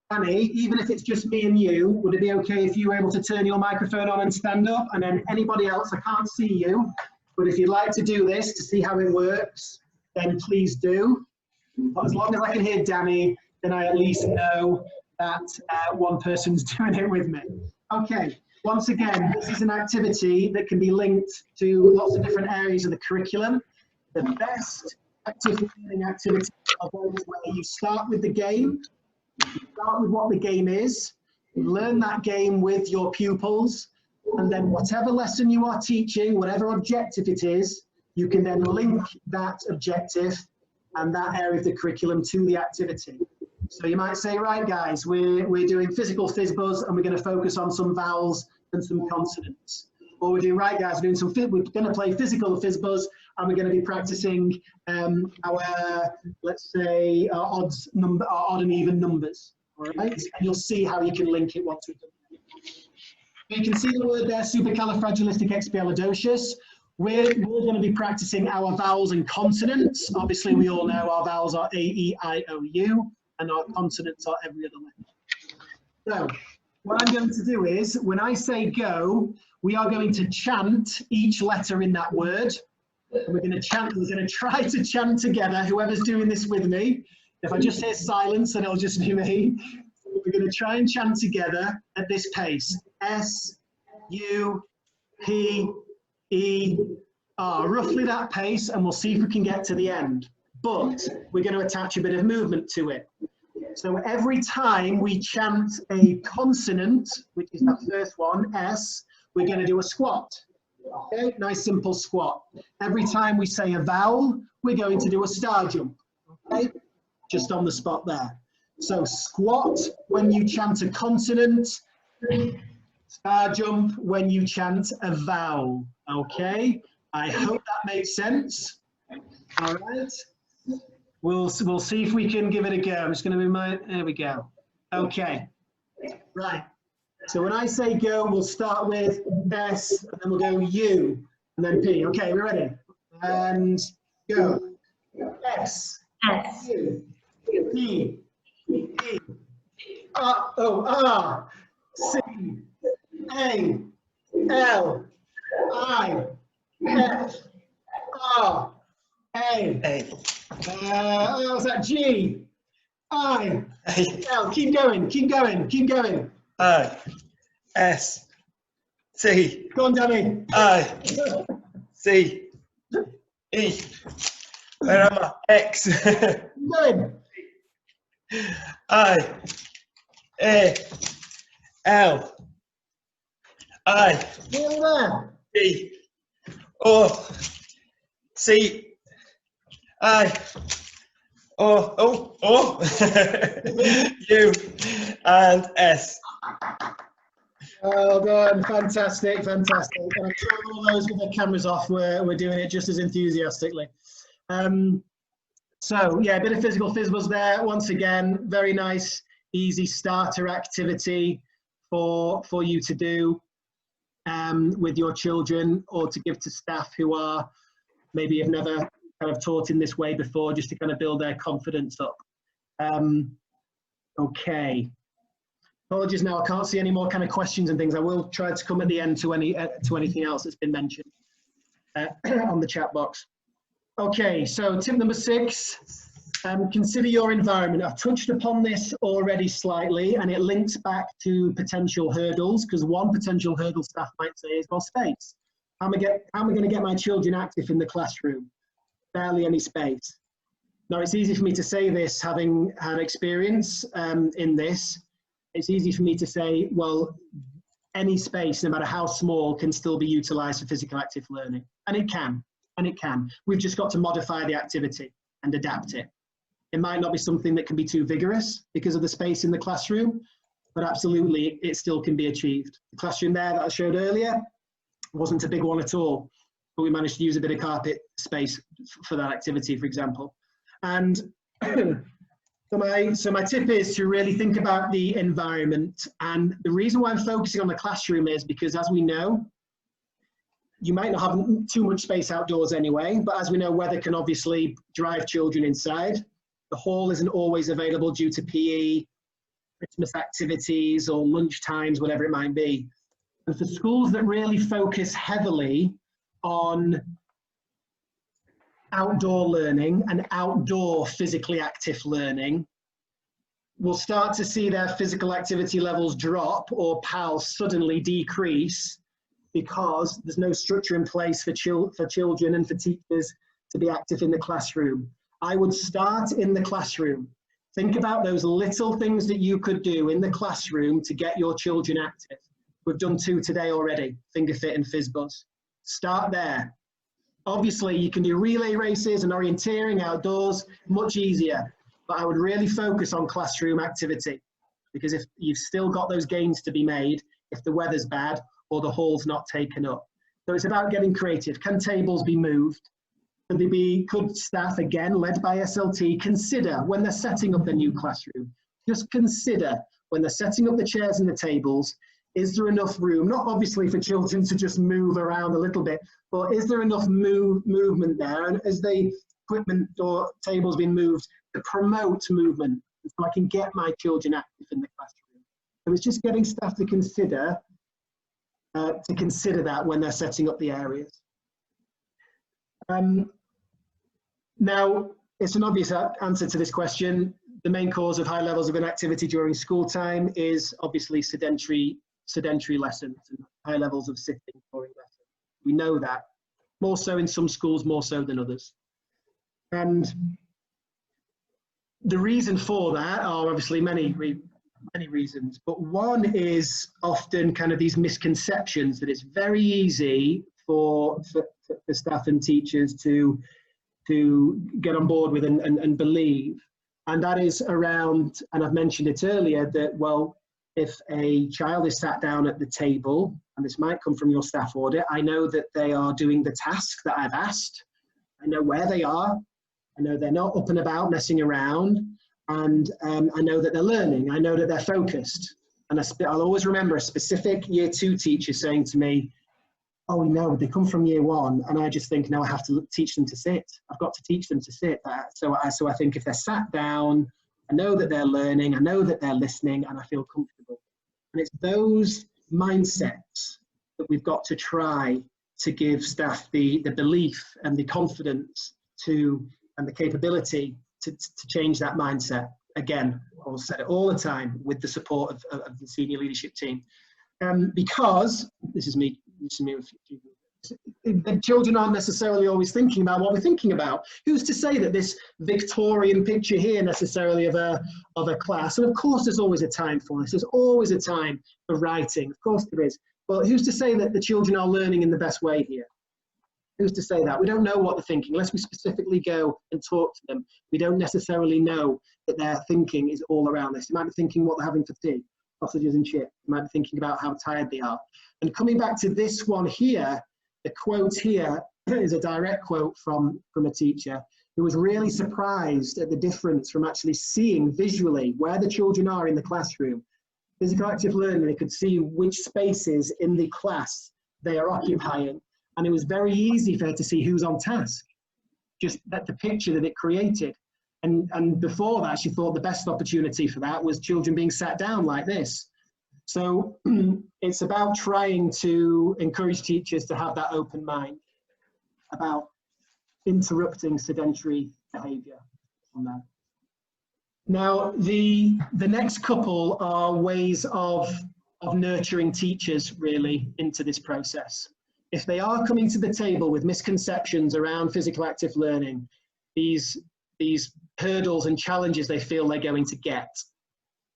Danny, even if it's just me and you, would it be okay if you were able to turn your microphone on and stand up? And then anybody else, I can't see you, but if you'd like to do this to see how it works, then please do. But as long as I can hear Danny, then I at least know that one person's doing it with me. Okay, once again, this is an activity that can be linked to lots of different areas of the curriculum. The best active learning activity are those where you start with the game. You start with what the game is, you learn that game with your pupils, and then whatever lesson you are teaching, whatever objective it is, you can then link that objective and that area of the curriculum to the activity. So you might say, right guys, we're doing physical fizz buzz and we're going to focus on some vowels and some consonants. Or we're doing, right guys, we're going to play physical fizz buzz and we're going to be practicing our, let's say, odd and even numbers. All right, and you'll see how you can link it once we've done that. You can see the word there, supercalifragilisticexpialidocious. We're going to be practicing our vowels and consonants. Obviously, we all know our vowels are A, E, I, O, U, and our consonants are every other letter. So, what I'm going to do is, when I say go, we are going to chant each letter in that word. And we're going to chant, we're going to try to chant together, whoever's doing this with me. If I just hear silence, then it'll just be me. We're going to try and chant together at this pace. S, U, P, E, R. Roughly that pace, and we'll see if we can get to the end. But we're going to attach a bit of movement to it. So every time we chant a consonant, which is that first one, S, we're going to do a squat. Okay, nice simple squat. Every time we say a vowel, we're going to do a star jump. Okay, just on the spot there. So squat when you chant a consonant, star jump when you chant a vowel. Okay, I hope that makes sense. All right, we'll see if we can give it a go. I'm just going to be there we go. Okay, right. So when I say go, we'll start with S, and then we'll go U, and then P. Okay, we're ready. And go. S, U, P, E, R, C, A, L, I, F, R, A. What's that? G, I, L. Keep going, keep going, keep going. I, S, T. Go on, Danny. I, C, E. Where am I? X. Keep going. I, A, L, I, Still there. D, O, C, I, O, U, and S. Well done, fantastic, fantastic. And I'm sure all those with their cameras off we're doing it just as enthusiastically. So yeah, a bit of physical fizz was there. Once again, very nice, easy starter activity for you to do with your children, or to give to staff who are maybe have never kind of taught in this way before, just to kind of build their confidence up. Okay. Apologies now, I can't see any more kind of questions and things. I will try to come at the end to anything else that's been mentioned on the chat box. Okay, so tip number 6, consider your environment. I've touched upon this already slightly, and it links back to potential hurdles, because one potential hurdle staff might say is, well, space. How am I going to get my children active in the classroom? Barely any space. Now, it's easy for me to say this, having had experience in this. It's easy for me to say, well, any space, no matter how small, can still be utilised for physical active learning. And it can, and it can. We've just got to modify the activity and adapt it. It might not be something that can be too vigorous because of the space in the classroom, but absolutely it still can be achieved. The classroom there that I showed earlier wasn't a big one at all, but we managed to use a bit of carpet space for that activity, for example. And so my tip is to really think about the environment. And the reason why I'm focusing on the classroom is because, as we know, you might not have too much space outdoors anyway, but as we know, weather can obviously drive children inside. The hall isn't always available due to PE, Christmas activities, or lunch times, whatever it might be. And for schools that really focus heavily on outdoor learning and outdoor physically active learning, we'll start to see their physical activity levels drop, or PAL suddenly decrease, because there's no structure in place for children and for teachers to be active in the classroom. I would start in the classroom. Think about those little things that you could do in the classroom to get your children active. We've done 2 today already, Finger Fit and Fizz Buzz. Start there. Obviously, you can do relay races and orienteering outdoors, much easier. But I would really focus on classroom activity, because if you've still got those gains to be made, if the weather's bad or the hall's not taken up. So it's about getting creative. Can tables be moved? Could staff, again, led by SLT, consider when they're setting up the new classroom, just consider when they're setting up the chairs and the tables, is there enough room, not obviously for children to just move around a little bit, but is there enough movement there? And as the equipment or tables being moved to promote movement, so I can get my children active in the classroom. So it's just getting staff to consider that when they're setting up the areas. Now, it's an obvious answer to this question. The main cause of high levels of inactivity during school time is obviously sedentary lessons and high levels of sitting during lessons. We know that, more so in some schools, more so than others. And the reason for that are obviously many reasons, but one is often kind of these misconceptions that it's very easy for staff and teachers to get on board with and believe. And that is around, and I've mentioned it earlier, that, well, if a child is sat down at the table, and this might come from your staff audit, I know that they are doing the task that I've asked. I know where they are. I know they're not up and about messing around. And I know that they're learning. I know that they're focused. And I'll always remember a specific year 2 teacher saying to me, oh no, they come from year 1. And I just think, no, I have to teach them to sit. I've got to teach them to sit. So I think if they're sat down, I know that they're learning, I know that they're listening, and I feel comfortable. And it's those mindsets that we've got to try to give staff the belief and the confidence and the capability to change that mindset. Again, I'll say it all the time, with the support of the senior leadership team. Because, this is me the children aren't necessarily always thinking about what we're thinking about. Who's to say that this Victorian picture here necessarily of a class, and of course there's always a time for this, there's always a time for writing, of course there is, but who's to say that the children are learning in the best way here? Who's to say that? We don't know what they're thinking unless we specifically go and talk to them. We don't necessarily know that their thinking is all around this. They might be thinking what they're having for tea, sausages and chips. They might be thinking about how tired they are. And coming back to this one here, the quote here is a direct quote from a teacher who was really surprised at the difference from actually seeing visually where the children are in the classroom. Physical active learning, they could see which spaces in the class they are occupying. And it was very easy for her to see who's on task, just at the picture that it created. And before that, she thought the best opportunity for that was children being sat down like this. So it's about trying to encourage teachers to have that open mind about interrupting sedentary behaviour on that. Now, the next couple are ways of nurturing teachers really into this process. If they are coming to the table with misconceptions around physical active learning, these hurdles and challenges they feel they're going to get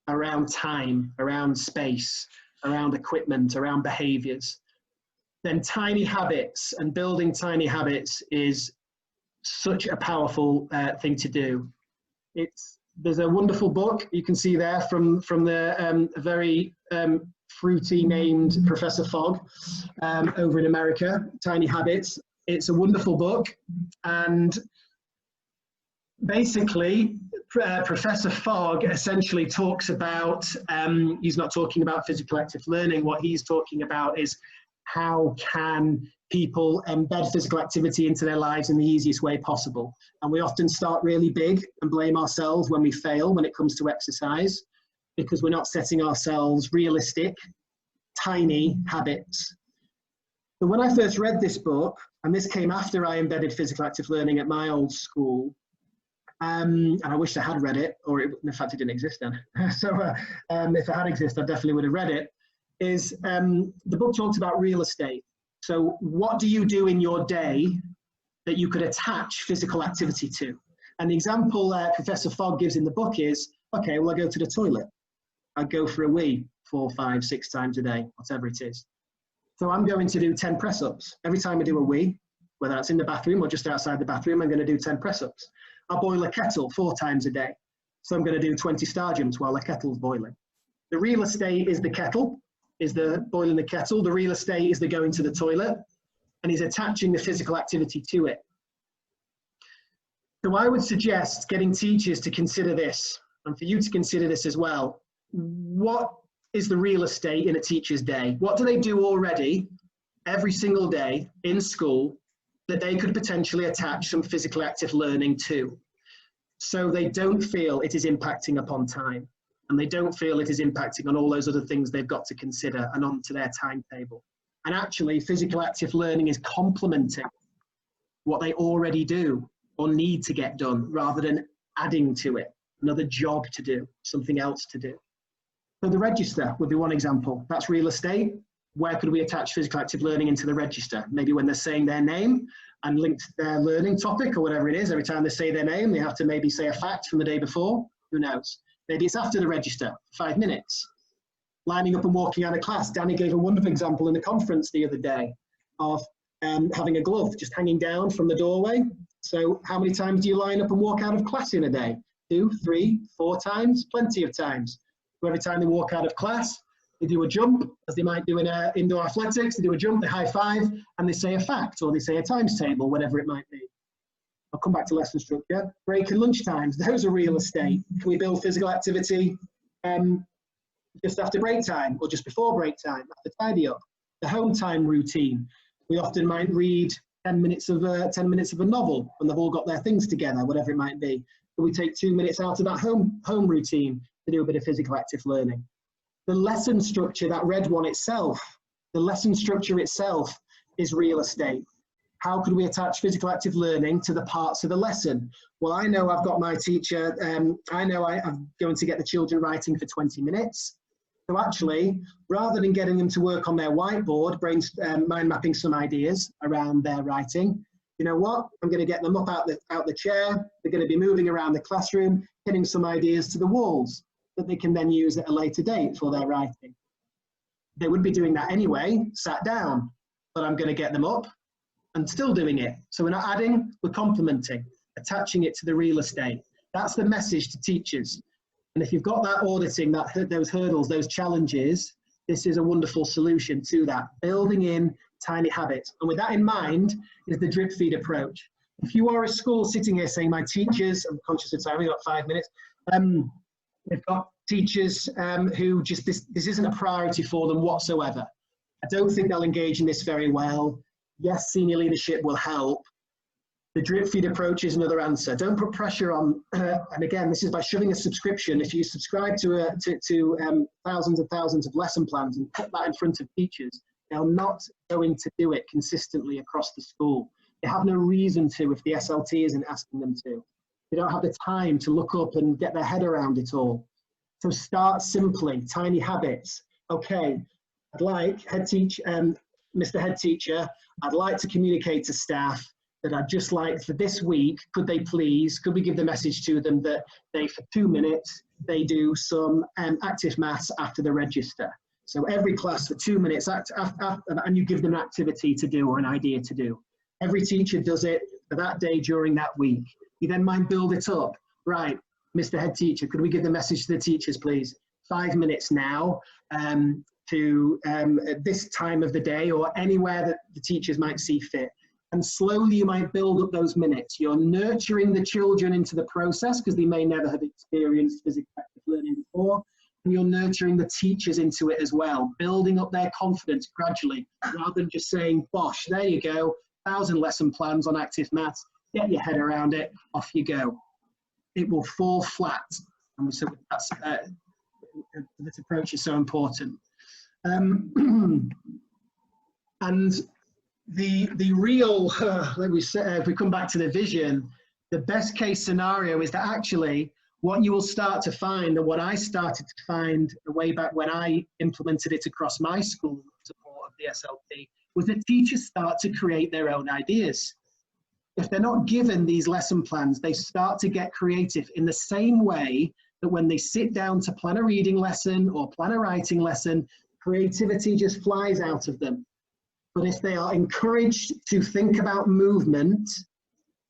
around time, around space, around equipment, around behaviours, then tiny habits and building tiny habits is such a powerful thing to do. There's a wonderful book you can see there from the very fruity named Professor Fogg over in America, Tiny Habits. It's a wonderful book, and basically Professor Fogg essentially talks about, he's not talking about physical active learning, what he's talking about is how can people embed physical activity into their lives in the easiest way possible. And we often start really big and blame ourselves when we fail when it comes to exercise, because we're not setting ourselves realistic, tiny habits. So when I first read this book, and this came after I embedded physical active learning at my old school, and I wish I had read it, or in fact it didn't exist then. So if it had existed, I definitely would have read it, is the book talks about real estate. So what do you do in your day that you could attach physical activity to? And the example Professor Fogg gives in the book is, okay, well, I go to the toilet. I go for a wee 4, 5, 6 times a day, whatever it is. So I'm going to do 10 press-ups. Every time I do a wee, whether that's in the bathroom or just outside the bathroom, I'm going to do 10 press-ups. I boil a kettle 4 times a day. So I'm going to do 20 star jumps while the kettle's boiling. The real estate is the kettle, is the boiling the kettle. The real estate is the going to the toilet, and he's attaching the physical activity to it. So I would suggest getting teachers to consider this, and for you to consider this as well. What is the real estate in a teacher's day? What do they do already every single day in school that they could potentially attach some physical active learning to, so they don't feel it is impacting upon time, and they don't feel it is impacting on all those other things they've got to consider and onto their timetable? And actually, physical active learning is complementing what they already do or need to get done, rather than adding to it, another job to do, something else to do. So the register would be one example. That's real estate. Where could we attach physical active learning into the register? Maybe when they're saying their name and linked to their learning topic or whatever it is. Every time they say their name, they have to maybe say a fact from the day before. Who knows? Maybe it's after the register, 5 minutes. Lining up and walking out of class. Danny gave a wonderful example in the conference the other day of having a glove just hanging down from the doorway. So how many times do you line up and walk out of class in a day? 2, 3, 4 times? Plenty of times. So every time they walk out of class, they do a jump, as they might do in indoor athletics. They do a jump, they high five, and they say a fact, or they say a times table, whatever it might be. I'll come back to lesson structure. Break and lunch times, those are real estate. Can we build physical activity just after break time, or just before break time, after tidy up? The home time routine. We often might read 10 minutes of a novel when they've all got their things together, whatever it might be. But we take 2 minutes out of that home routine to do a bit of physical active learning. The lesson structure, that red one itself, the lesson structure itself is real estate. How could we attach physical active learning to the parts of the lesson? Well, I know I've got my teacher, I know I'm going to get the children writing for 20 minutes. So actually, rather than getting them to work on their whiteboard, mind mapping some ideas around their writing, you know what? I'm going to get them up out the chair. They're going to be moving around the classroom, hitting some ideas to the walls that they can then use at a later date for their writing. They would be doing that anyway, sat down, but I'm going to get them up and still doing it. So we're not adding, we're complementing, attaching it to the real estate. That's the message to teachers. And if you've got that auditing, those hurdles, those challenges, this is a wonderful solution to that, building in tiny habits. And with that in mind is the drip feed approach. If you are a school sitting here saying, my teachers, I'm conscious of time, we've got 5 minutes, we've got teachers who just, this isn't a priority for them whatsoever. I don't think they'll engage in this very well. Yes, senior leadership will help. The drip feed approach is another answer. Don't put pressure on, and again, this is by shoving a subscription. If you subscribe to thousands and thousands of lesson plans and put that in front of teachers, they're not going to do it consistently across the school. They have no reason to if the SLT isn't asking them to. They don't have the time to look up and get their head around it all. So start simply, tiny habits. Okay, I'd like, Mr. Head Teacher, I'd like to communicate to staff that I'd just like for this week, could we give the message to them that they, for 2 minutes, they do some active maths after the register. So every class for 2 minutes, and you give them an activity to do or an idea to do. Every teacher does it for that day during that week. You then might build it up. Right, Mr. Head Teacher, could we give the message to the teachers, please? 5 minutes now to this time of the day or anywhere that the teachers might see fit. And slowly you might build up those minutes. You're nurturing the children into the process because they may never have experienced physical active learning before. And you're nurturing the teachers into it as well, building up their confidence gradually, rather than just saying, bosh, there you go, 1,000 lesson plans on active maths, get your head around it, off you go. It will fall flat. And so that's, this approach is so important. And the real, like we said, if we come back to the vision, the best case scenario is that actually what you will start to find, and what I started to find way back when I implemented it across my school support of the SLT, was that teachers start to create their own ideas. If they're not given these lesson plans, they start to get creative in the same way that when they sit down to plan a reading lesson or plan a writing lesson, creativity just flies out of them. But if they are encouraged to think about movement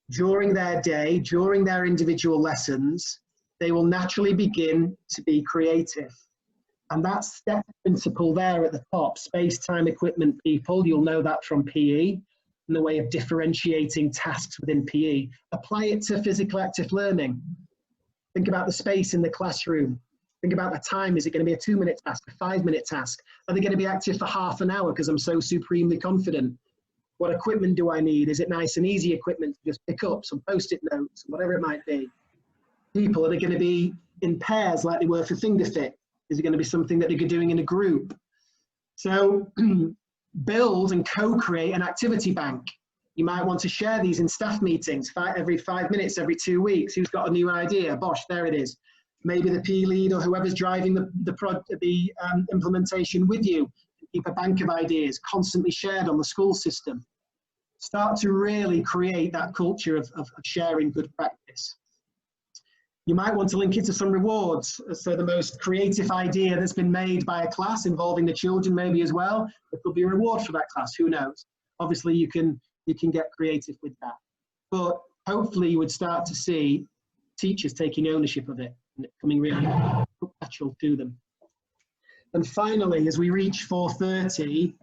during their day, during their individual lessons, they will naturally begin to be creative. And that step principle there at the top, space, time, equipment, people, you'll know that from PE, and the way of differentiating tasks within PE. Apply it to physical active learning. Think about the space in the classroom. Think about the time. Is it going to be a 2-minute task, a 5-minute task? Are they going to be active for half an hour because I'm so supremely confident? What equipment do I need? Is it nice and easy equipment to just pick up, some post-it notes, whatever it might be? People, are they going to be in pairs like they were for finger fit? Is it going to be something that they're doing in a group? So build and co-create an activity bank. You might want to share these in staff meetings every 5 minutes, every 2 weeks. Who's got a new idea? Bosh, there it is. Maybe the P lead or whoever's driving the implementation with you. Keep a bank of ideas constantly shared on the school system. Start to really create that culture of sharing good practice. You might want to link it to some rewards. So the most creative idea that's been made by a class involving the children maybe as well, there could be a reward for that class, who knows? Obviously you can get creative with that. But hopefully you would start to see teachers taking ownership of it and it coming really natural to them. And finally, as we reach 4:30,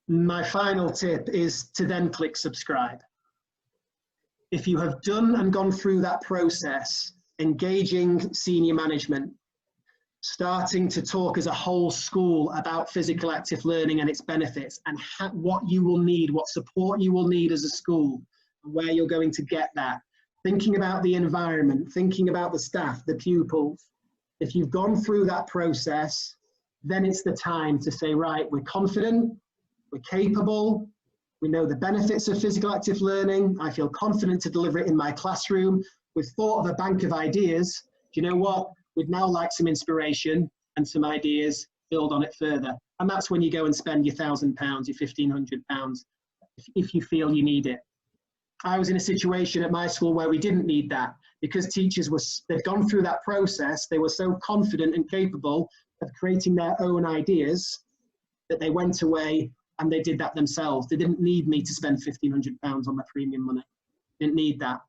my final tip is to then click subscribe. If you have done and gone through that process, engaging senior management, starting to talk as a whole school about physical active learning and its benefits and what you will need, what support you will need as a school, and where you're going to get that, thinking about the environment, thinking about the staff, the pupils. If you've gone through that process, then it's the time to say, right, we're confident, we're capable, we know the benefits of physical active learning, I feel confident to deliver it in my classroom. We've thought of a bank of ideas. Do you know what? We'd now like some inspiration and some ideas, build on it further. And that's when you go and spend your £1,000, your £1,500, if you feel you need it. I was in a situation at my school where we didn't need that because teachers they'd gone through that process. They were so confident and capable of creating their own ideas that they went away and they did that themselves. They didn't need me to spend £1,500 on my premium money. Didn't need that.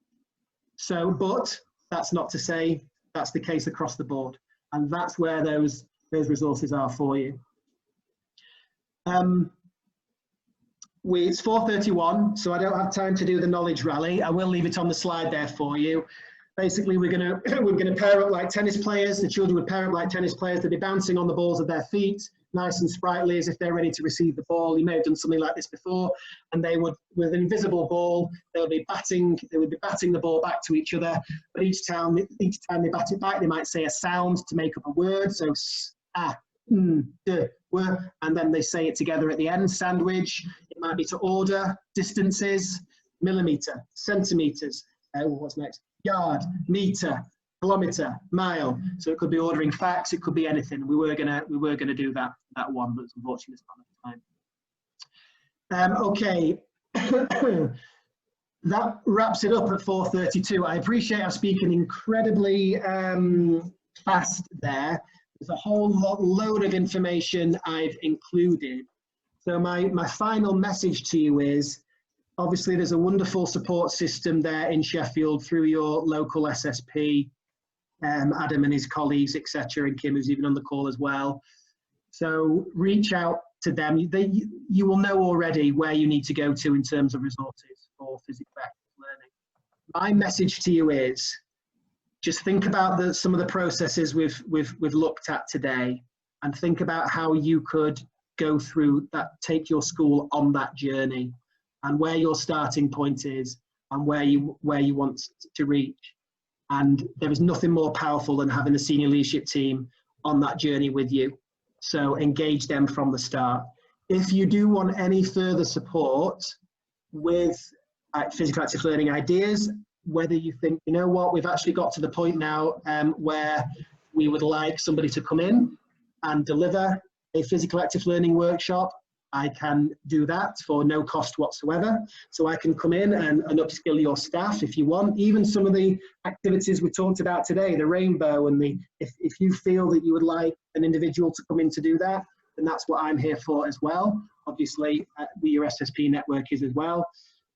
So, but that's not to say that's the case across the board. And that's where those resources are for you. It's 4:31, so I don't have time to do the knowledge rally. I will leave it on the slide there for you. Basically, we're gonna pair up like tennis players. The children would pair up like tennis players. They'd be bouncing on the balls of their feet, nice and sprightly, as if they're ready to receive the ball. You may have done something like this before, and they would, with an invisible ball, they would be batting the ball back to each other. But each time they bat it back, they might say a sound to make up a word. So and then they say it together at the end. Sandwich. It might be to order, distances, millimeter, centimeters. What's next? Yard, meter, kilometer, mile. So it could be ordering facts. It could be anything. We were gonna do that one, but unfortunately it's not enough time. Okay. That wraps it up at 4:32. I appreciate I'm speaking incredibly fast there. There's a whole load of information I've included. So my final message to you is, obviously there's a wonderful support system there in Sheffield through your local SSP, Adam and his colleagues, etc., and Kim, who's even on the call as well. So reach out to them. You will know already where you need to go to in terms of resources for physical active learning. My message to you is, just think about some of the processes we've looked at today, and think about how you could go through that, take your school on that journey, and where your starting point is, and where you want to reach. And there is nothing more powerful than having a senior leadership team on that journey with you. So engage them from the start. If you do want any further support with physical active learning ideas, whether you think, you know what, we've actually got to the point now where we would like somebody to come in and deliver a physical active learning workshop, I can do that for no cost whatsoever. So I can come in and upskill your staff if you want. Even some of the activities we talked about today, the rainbow and if you feel that you would like an individual to come in to do that, then that's what I'm here for as well. Obviously, your SSP network is as well.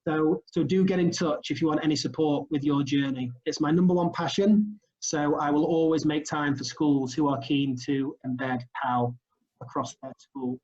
So do get in touch if you want any support with your journey. It's my #1 passion. So I will always make time for schools who are keen to embed PAL across their school.